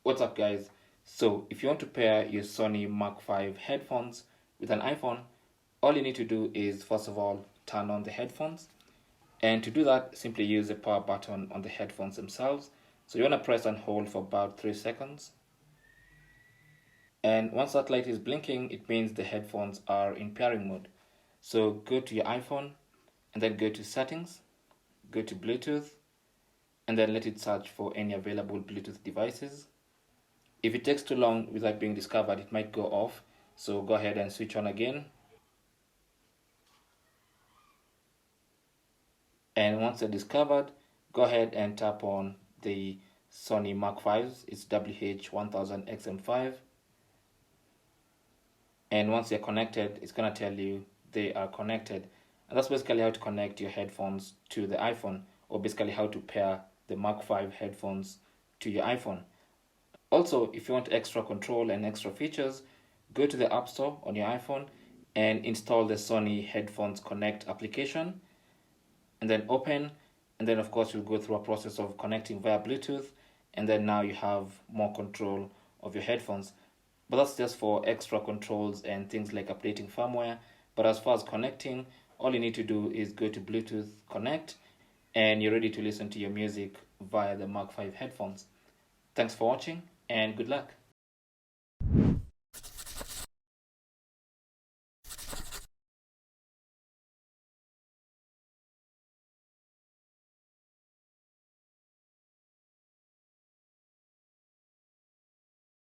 What's up guys? So if you want to pair your Sony WH-1000 headphones with an iPhone, all you need to do is first of all turn on the headphones, and to do that simply use the power button on the headphones themselves. So you want to press and hold for about 3 seconds, and once that light is blinking it means the headphones are in pairing mode. So go to your iPhone and then go to settings, go to Bluetooth, and then let it search for any available Bluetooth devices. If it takes too long without being discovered, it might go off, so go ahead and switch on again. And once they're discovered, go ahead and tap on the Sony WH-1000s. It's WH-1000XM5. And once they're connected, it's going to tell you they are connected. And that's basically how to connect your headphones to the iPhone, or basically how to pair the WH-1000 headphones to your iPhone. Also, if you want extra control and extra features, go to the App Store on your iPhone and install the Sony Headphones Connect application, and then open, and then of course you'll go through a process of connecting via Bluetooth, and then now you have more control of your headphones. But that's just for extra controls and things like updating firmware. But as far as connecting, all you need to do is go to Bluetooth Connect, and you're ready to listen to your music via the WH-1000 headphones. Thanks for watching, and good luck.